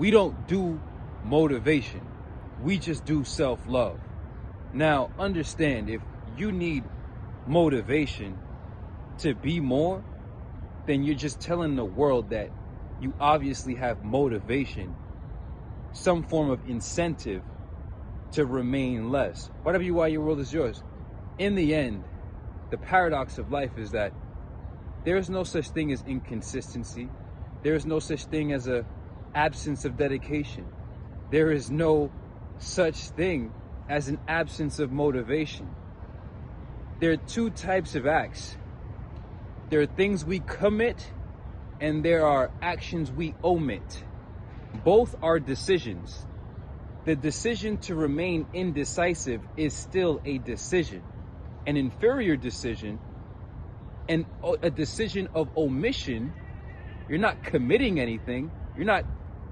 we don't do motivation. We just do self-love. Now, understand, if you need motivation to be more, then you're just telling the world that you obviously have motivation, some form of incentive to remain less. Whatever you are, your world is yours. In the end, the paradox of life is that there is no such thing as inconsistency. There is no such thing as an absence of dedication. There is no such thing as an absence of motivation. There are two types of acts. There are things we commit, and there are actions we omit. Both are decisions. The decision to remain indecisive is still a decision. An inferior decision, and a decision of omission, you're not committing anything, you're not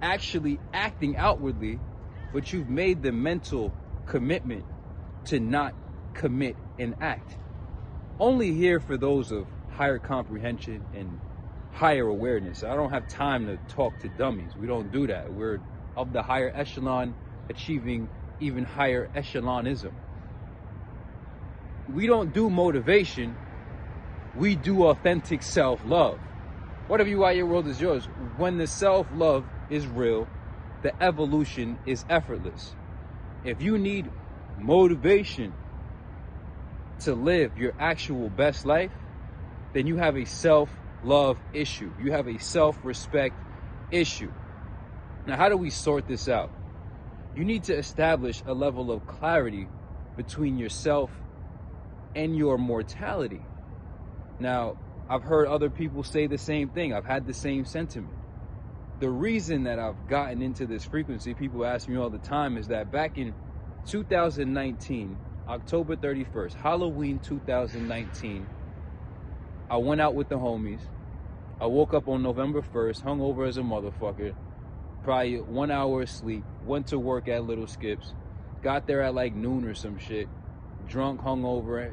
actually acting outwardly, but you've made the mental commitment to not commit and act. Only here for those of higher comprehension and higher awareness. I don't have time to talk to dummies. We don't do that. We're of the higher echelon, achieving even higher echelonism. We don't do motivation. We do authentic self-love. Whatever you are, your world is yours. When the self-love is real, the evolution is effortless. If you need motivation to live your actual best life, then you have a self-love issue. You have a self-respect issue. Now, how do we sort this out? You need to establish a level of clarity between yourself and your mortality. Now, I've heard other people say the same thing. I've had the same sentiment. The reason that I've gotten into this frequency, people ask me all the time, is that back in 2019, October 31st, Halloween 2019, I went out with the homies. I woke up on November 1st, hungover as a motherfucker, probably 1 hour of sleep, went to work at Little Skips, got there at like noon or some shit, drunk, hungover,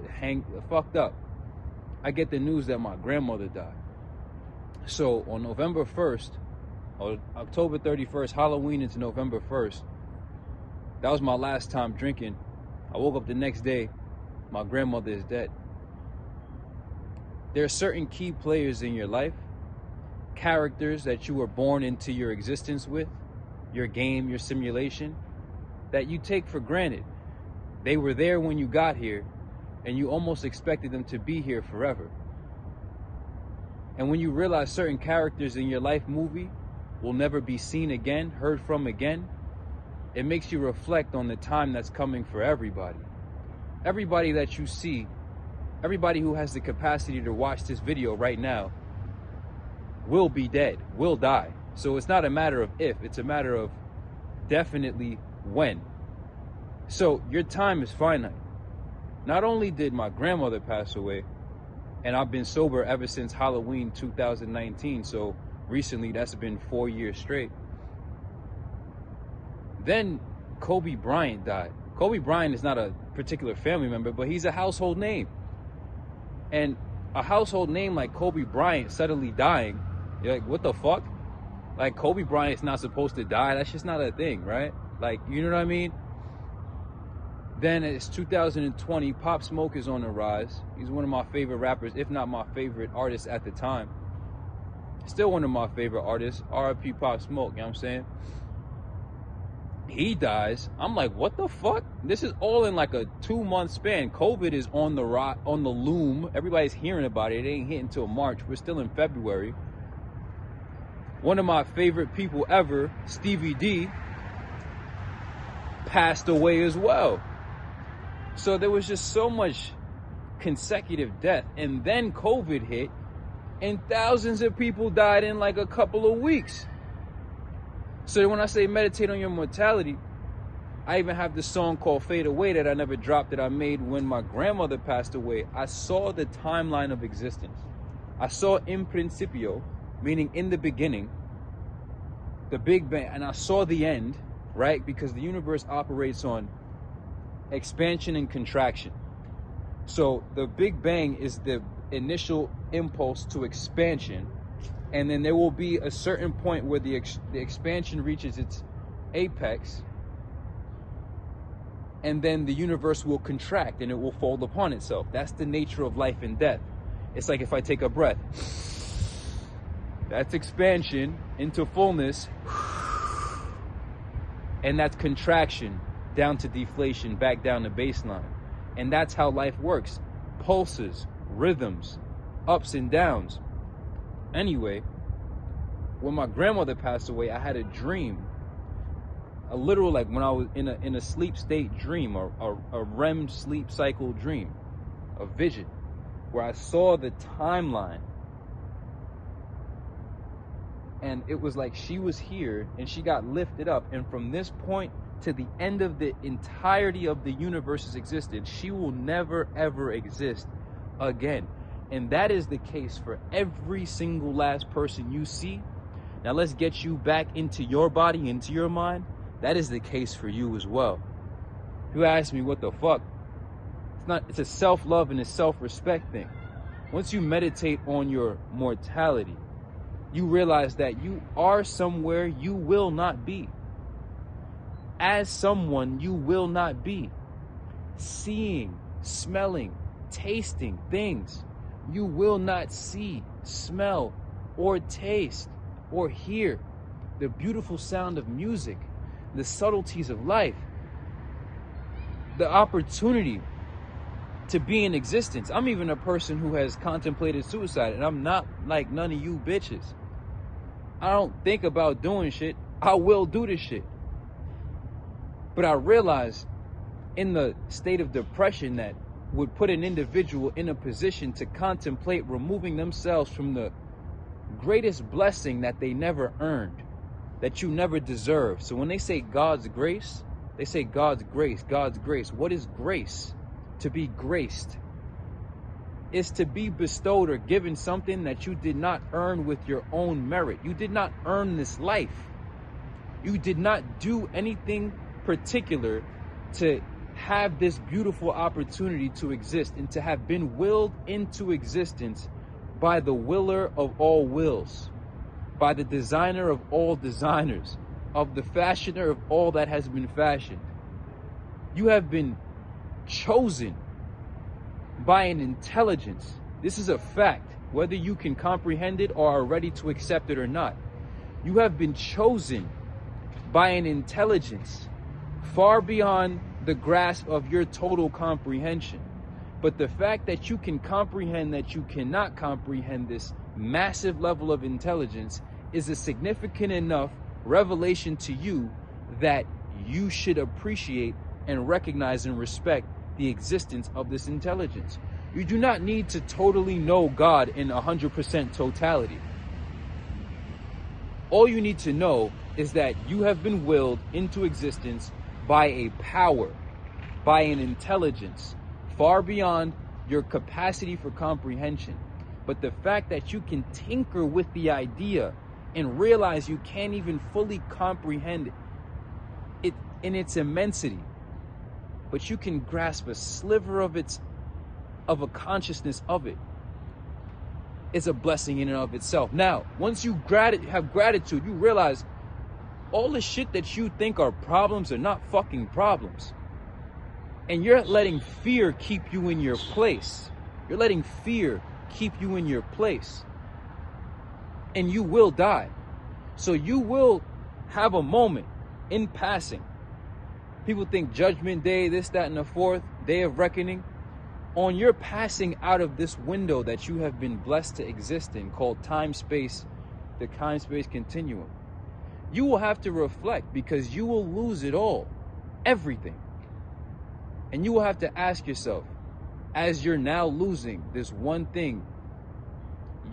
fucked up. I get the news that my grandmother died. So on November 1st, or October 31st, Halloween into November 1st, that was my last time drinking. I woke up the next day, my grandmother is dead. There are certain key players in your life, characters that you were born into your existence with, your game, your simulation, that you take for granted. They were there when you got here, and you almost expected them to be here forever. And when you realize certain characters in your life movie will never be seen again, heard from again, it makes you reflect on the time that's coming for everybody. Everybody that you see, everybody who has the capacity to watch this video right now will be dead, will die. So it's not a matter of if, it's a matter of definitely when. So your time is finite. Not only did my grandmother pass away, and I've been sober ever since Halloween 2019, so recently that's been 4 years straight. Then Kobe Bryant died. Kobe Bryant is not a particular family member, but he's a household name. And a household name like Kobe Bryant suddenly dying, you're like, what the fuck? Like, Kobe Bryant's not supposed to die. That's just not a thing, right? Like, you know what I mean? Then it's 2020. Pop Smoke is on the rise. He's one of my favorite rappers, if not my favorite artist at the time. Still one of my favorite artists. R.I.P. Pop Smoke, you know what I'm saying? He dies. I'm like, what the fuck? This is all in like a 2-month span. COVID is on the loom. Everybody's hearing about it. It ain't hit until March. We're still in February. One of my favorite people ever, Stevie D, passed away as well. So there was just so much consecutive death. And then COVID hit, and thousands of people died in like a couple of weeks. So when I say meditate on your mortality, I even have this song called Fade Away that I never dropped, that I made when my grandmother passed away. I saw the timeline of existence. I saw in principio, meaning in the beginning, the Big Bang, and I saw the end, right? Because the universe operates on expansion and contraction. So the Big Bang is the initial impulse to expansion, And then there will be a certain point where the expansion reaches its apex, and then the universe will contract and it will fold upon itself. That's the nature of life and death. It's like if I take a breath, that's expansion into fullness, and that's contraction down to deflation, back down to baseline. And that's how life works. Pulses, rhythms, ups and downs. Anyway, when my grandmother passed away, I had a dream. A literal, like when I was in a sleep state dream, or a REM sleep cycle dream, a vision, where I saw the timeline. And it was like she was here and she got lifted up. And from this point to the end of the entirety of the universe's existence, she will never ever exist again. And that is the case for every single last person you see. Now let's get you back into your body, into your mind. That is the case for you as well. You ask me, what the fuck? It's a self-love and a self-respect thing. Once you meditate on your mortality, you realize that you are somewhere you will not be. As someone you will not be. Seeing, smelling, tasting things you will not see, smell, or taste, or hear. The beautiful sound of music, the subtleties of life, the opportunity to be in existence. I'm even a person who has contemplated suicide, and I'm not like none of you bitches. I don't think about doing shit. I will do this shit. But I realize in the state of depression that would put an individual in a position to contemplate removing themselves from the greatest blessing that they never earned, that you never deserve. So when they say God's grace, they say God's grace, God's grace. What is grace? To be graced is to be bestowed or given something that you did not earn with your own merit. You did not earn this life. You did not do anything particular to have this beautiful opportunity to exist and to have been willed into existence by the willer of all wills, by the designer of all designers, of the fashioner of all that has been fashioned. You have been chosen by an intelligence. This is a fact, whether you can comprehend it or are ready to accept it or not. You have been chosen by an intelligence far beyond the grasp of your total comprehension. But the fact that you can comprehend that you cannot comprehend this massive level of intelligence is a significant enough revelation to you that you should appreciate and recognize and respect the existence of this intelligence. You do not need to totally know God in 100% totality. All you need to know is that you have been willed into existence by a power, by an intelligence far beyond your capacity for comprehension. But the fact that you can tinker with the idea and realize you can't even fully comprehend it in its immensity, but you can grasp a sliver of a consciousness of it, is a blessing in and of itself. Now, once you have gratitude, you realize all the shit that you think are problems are not fucking problems. And you're letting fear keep you in your place. You're letting fear keep you in your place. And you will die. So you will have a moment in passing. People think Judgment Day, this, that, and the fourth, Day of Reckoning. On your passing out of this window that you have been blessed to exist in, called time-space, the time-space continuum, you will have to reflect, because you will lose it all, everything. And you will have to ask yourself, as you're now losing this one thing,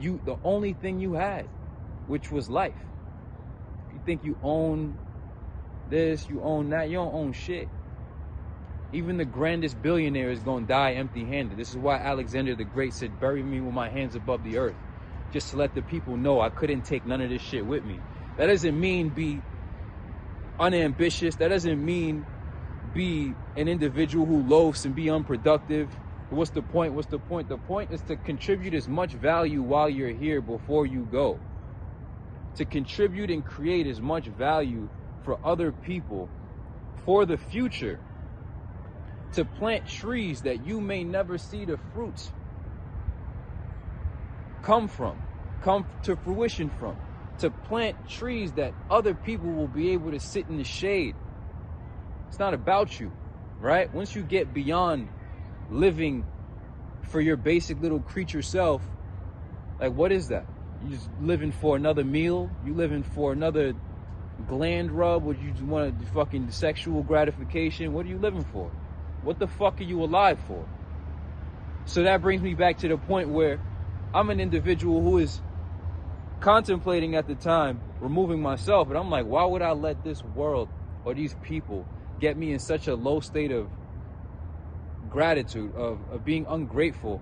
the only thing you had, which was life. You think you own this, you own that, you don't own shit. Even the grandest billionaire is going to die empty-handed. This is why Alexander the Great said, bury me with my hands above the earth, just to let the people know I couldn't take none of this shit with me. That doesn't mean be unambitious. That doesn't mean be an individual who loafs and be unproductive. What's the point? What's the point? The point is to contribute as much value while you're here before you go. to contribute and create as much value for other people for the future, to plant trees that you may never see the fruits come to fruition from, to plant trees that other people will be able to sit in the shade. It's not about you, right? Once you get beyond living for your basic little creature self, like, what is that? You just living for another meal? You living for another gland rub? Or you just want a fucking sexual gratification? What are you living for? What the fuck are you alive for? So that brings me back to the point where I'm an individual who is contemplating at the time removing myself, and I'm like, why would I let this world or these people get me in such a low state of gratitude, of being ungrateful,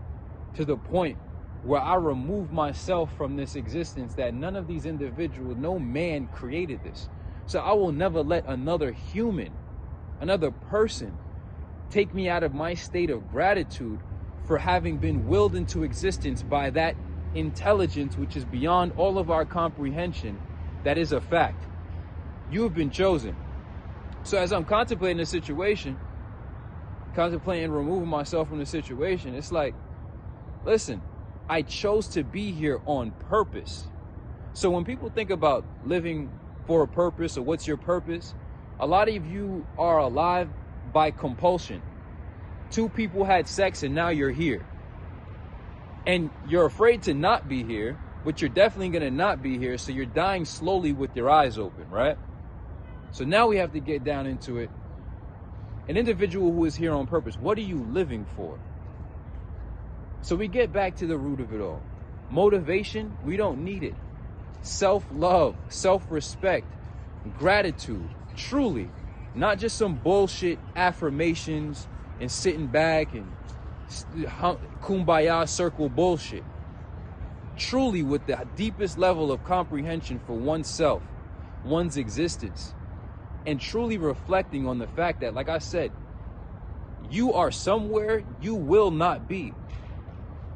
to the point where I remove myself from this existence, that none of these individuals, no man created this. So I will never let another human, another person, take me out of my state of gratitude for having been willed into existence by that intelligence which is beyond all of our comprehension. That is a fact. You have been chosen. So as I'm contemplating the situation, contemplating removing myself from the situation, it's like, listen, I chose to be here on purpose. So when people think about living for a purpose or what's your purpose, a lot of you are alive by compulsion. Two people had sex and now you're here. And you're afraid to not be here, but you're definitely going to not be here. So you're dying slowly with your eyes open, right? So now we have to get down into it. An individual who is here on purpose, what are you living for? So we get back to the root of it all. Motivation, we don't need it. Self-love, self-respect, gratitude, truly, not just some bullshit affirmations and sitting back and kumbaya circle bullshit. Truly with the deepest level of comprehension for oneself, one's existence, and truly reflecting on the fact that, like I said, you are somewhere you will not be.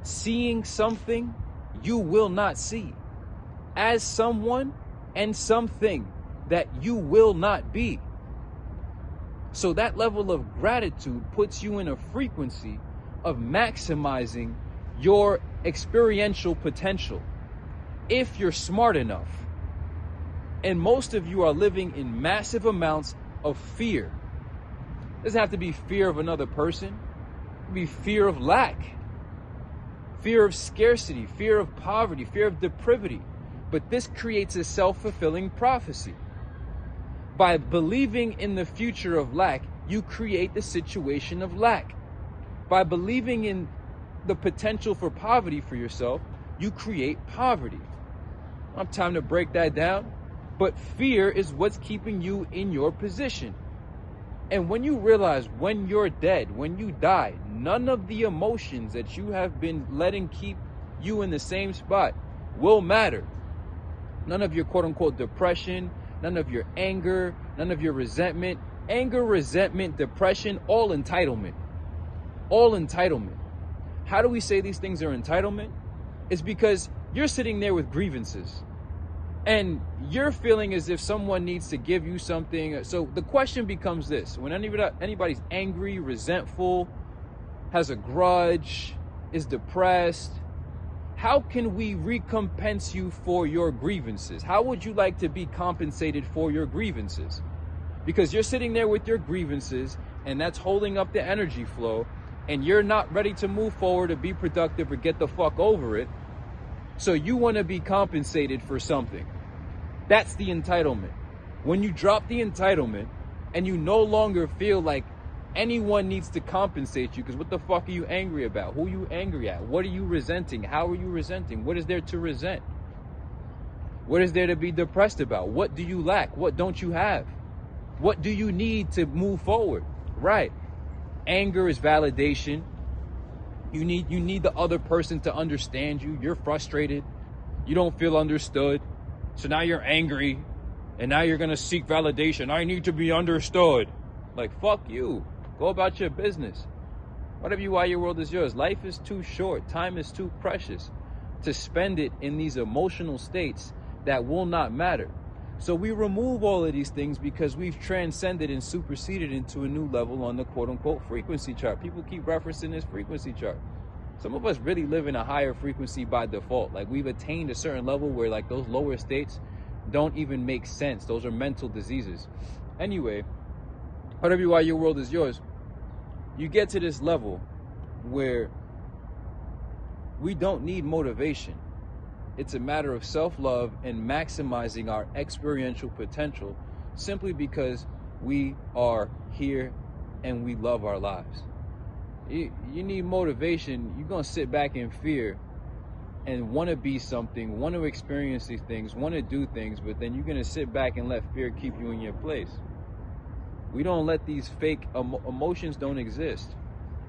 Seeing something you will not see. As someone and something that you will not be. So that level of gratitude puts you in a frequency of maximizing your experiential potential, if you're smart enough. And most of you are living in massive amounts of fear. It doesn't have to be fear of another person. It could be fear of lack, fear of scarcity, fear of poverty, fear of depravity. But this creates a self-fulfilling prophecy. By believing in the future of lack, you create the situation of lack. By believing in the potential for poverty for yourself, you create poverty. I don't have time to break that down, but fear is what's keeping you in your position. And when you realize when you're dead, when you die, none of the emotions that you have been letting keep you in the same spot will matter. None of your quote-unquote depression, none of your anger, none of your resentment. Anger, resentment, depression, all entitlement. All entitlement. How do we say these things are entitlement? It's because you're sitting there with grievances and you're feeling as if someone needs to give you something. So the question becomes this: when anybody's angry, resentful, has a grudge, is depressed, how can we recompense you for your grievances? How would you like to be compensated for your grievances? Because you're sitting there with your grievances and that's holding up the energy flow, and you're not ready to move forward or be productive or get the fuck over it. So you want to be compensated for something. That's the entitlement. When you drop the entitlement and you no longer feel like anyone needs to compensate you, because what the fuck are you angry about? Who are you angry at? What are you resenting? How are you resenting? What is there to resent? What is there to be depressed about? What do you lack? What don't you have? What do you need to move forward? Right. Anger is validation. You need the other person to understand you. You're frustrated. You don't feel understood. So now you're angry and now you're going to seek validation. I need to be understood. Like, fuck you. Go about your business. Whatever you are, your world is yours. Life is too short. Time is too precious to spend it in these emotional states that will not matter. So we remove all of these things because we've transcended and superseded into a new level on the quote-unquote frequency chart. People keep referencing this frequency chart. Some of us really live in a higher frequency by default. Like, we've attained a certain level where like those lower states don't even make sense. Those are mental diseases. Anyway, whatever you are, your world is yours. You get to this level where we don't need motivation. It's a matter of self-love and maximizing our experiential potential simply because we are here and we love our lives. You need motivation. You're going to sit back in fear and want to be something, want to experience these things, want to do things, but then you're going to sit back and let fear keep you in your place. We don't let these fake emotions don't exist.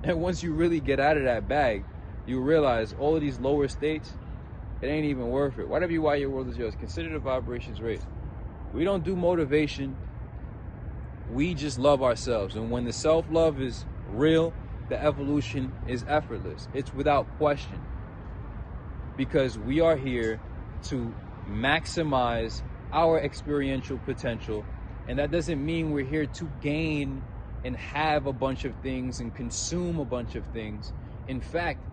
And once you really get out of that bag, you realize all of these lower states, it ain't even worth it. Whatever you are, your world is yours. Consider the vibrations raised. We don't do motivation. We just love ourselves. And when the self-love is real, the evolution is effortless. It's without question. Because we are here to maximize our experiential potential. And that doesn't mean we're here to gain and have a bunch of things and consume a bunch of things. In fact,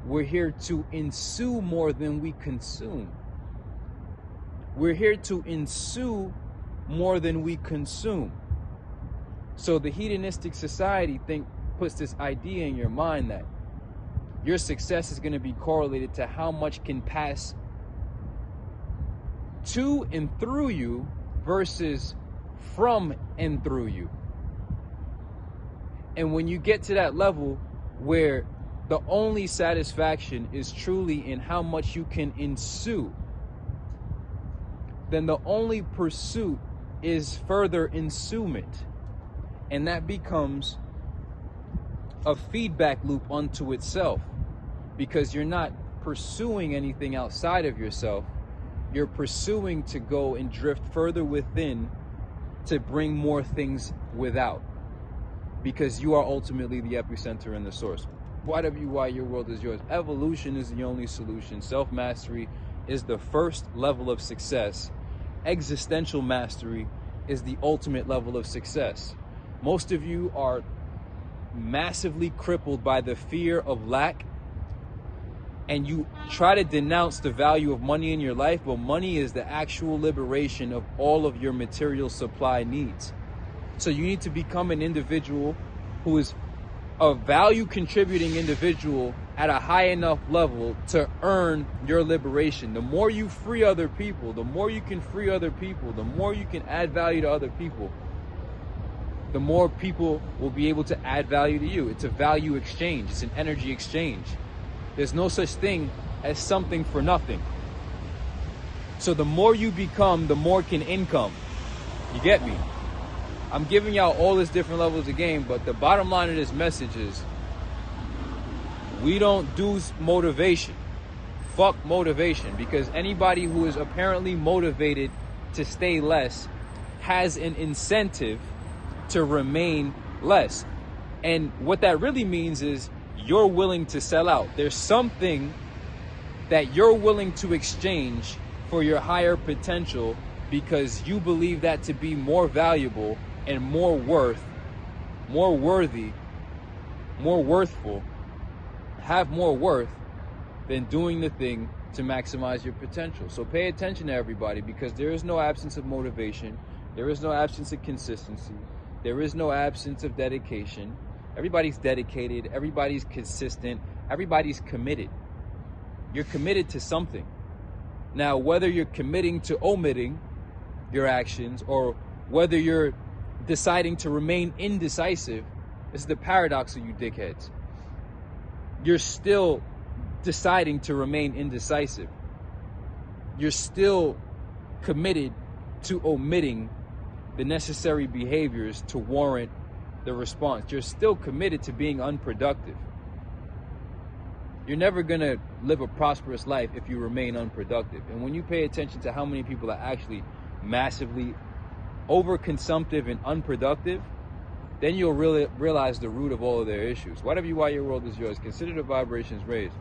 we're here to ensue more than we consume. We're here to ensue more than we consume. So the hedonistic society puts this idea in your mind that your success is going to be correlated to how much can pass to and through you versus from and through you. And when you get to that level where the only satisfaction is truly in how much you can ensue, then the only pursuit is further ensuement. And that becomes a feedback loop unto itself, because you're not pursuing anything outside of yourself. You're pursuing to go and drift further within to bring more things without, because you are ultimately the epicenter and the source. Whatever you are, your world is yours. Evolution is the only solution. Self-mastery is the first level of success. Existential mastery is the ultimate level of success. Most of you are massively crippled by the fear of lack, and you try to denounce the value of money in your life, but money is the actual liberation of all of your material supply needs. So you need to become an individual who is a value contributing individual at a high enough level to earn your liberation. The more you free other people, the more you can free other people, the more you can add value to other people, the more people will be able to add value to you. It's a value exchange. It's an energy exchange. There's no such thing as something for nothing. So the more you become, the more can income. You get me? I'm giving y'all all this different levels of game, but the bottom line of this message is we don't do motivation. Fuck motivation, because anybody who is apparently motivated to stay less has an incentive to remain less. And what that really means is you're willing to sell out. There's something that you're willing to exchange for your higher potential because you believe that to be more valuable and more worth, more worthy, more worthful, have more worth than doing the thing to maximize your potential. So pay attention to everybody, because there is no absence of motivation. There is no absence of consistency. There is no absence of dedication. Everybody's dedicated. Everybody's consistent. Everybody's committed. You're committed to something. Now, whether you're committing to omitting your actions or whether you're deciding to remain indecisive, this is the paradox of you dickheads. You're still deciding to remain indecisive. You're still committed to omitting the necessary behaviors to warrant the response. You're still committed to being unproductive. You're never going to live a prosperous life if you remain unproductive. And when you pay attention to how many people are actually massively overconsumptive and unproductive, then you'll really realize the root of all of their issues. Whatever you are, your world is yours. Consider the vibrations raised.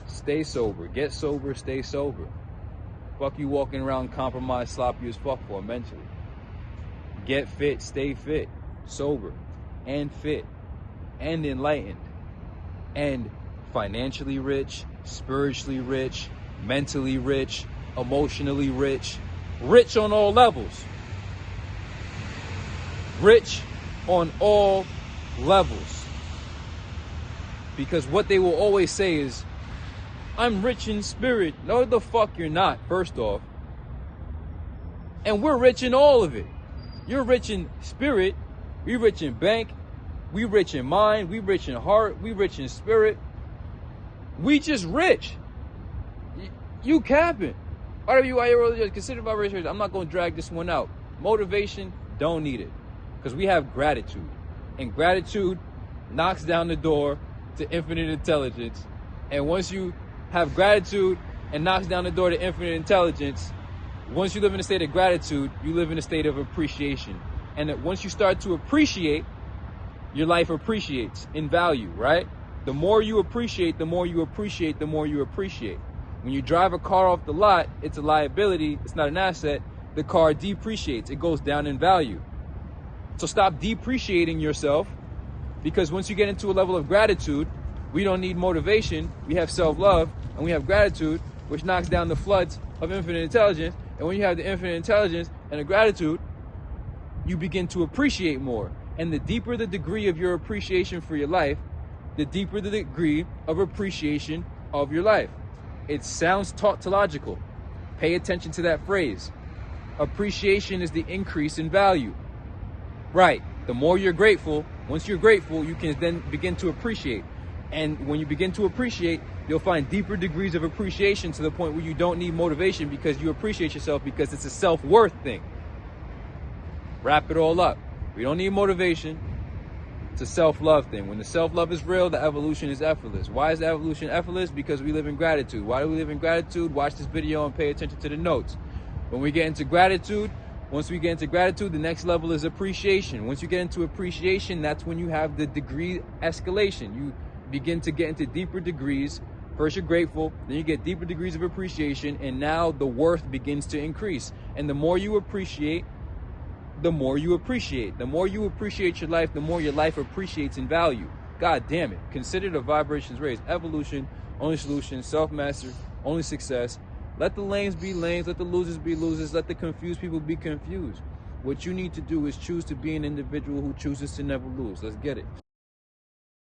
Stay sober. Get sober. Stay sober. Fuck you walking around compromised, sloppy as fuck for mentally. Get fit, stay fit, sober, and fit, and enlightened, and financially rich, spiritually rich, mentally rich, emotionally rich, rich on all levels. Rich on all levels. Because what they will always say is, I'm rich in spirit. No, the fuck you're not, first off. And we're rich in all of it. You're rich in spirit. We rich in bank. We rich in mind. We rich in heart. We rich in spirit. We just rich. You capping. RWI, consider vibration. I'm not going to drag this one out. Motivation, don't need it. Because we have gratitude. And gratitude knocks down the door to infinite intelligence. And once you have gratitude and knocks down the door to infinite intelligence, once you live in a state of gratitude, you live in a state of appreciation. And that once you start to appreciate, your life appreciates in value, right? The more you appreciate, the more you appreciate, the more you appreciate. When you drive a car off the lot, it's a liability, it's not an asset. The car depreciates, it goes down in value. So stop depreciating yourself, because once you get into a level of gratitude, we don't need motivation, we have self-love, and we have gratitude, which knocks down the floods of infinite intelligence. And when you have the infinite intelligence and the gratitude, you begin to appreciate more. And the deeper the degree of your appreciation for your life, the deeper the degree of appreciation of your life. It sounds tautological. Pay attention to that phrase. Appreciation is the increase in value. Right. The more you're grateful, once you're grateful, you can then begin to appreciate. And when you begin to appreciate, you'll find deeper degrees of appreciation to the point where you don't need motivation, because you appreciate yourself, because it's a self-worth thing. Wrap it all up. We don't need motivation. It's a self-love thing. When the self-love is real, the evolution is effortless. Why is the evolution effortless? Because we live in gratitude. Why do we live in gratitude? Watch this video and pay attention to the notes. When we get into gratitude, once we get into gratitude, the next level is appreciation. Once you get into appreciation, that's when you have the degree escalation. You begin to get into deeper degrees. First you're grateful, then you get deeper degrees of appreciation, and now the worth begins to increase. And the more you appreciate, the more you appreciate. The more you appreciate your life, the more your life appreciates in value. God damn it. Consider the vibrations raised. Evolution, only solution. Self-master, only success. Let the lames be lames. Let the losers be losers. Let the confused people be confused. What you need to do is choose to be an individual who chooses to never lose. Let's get it.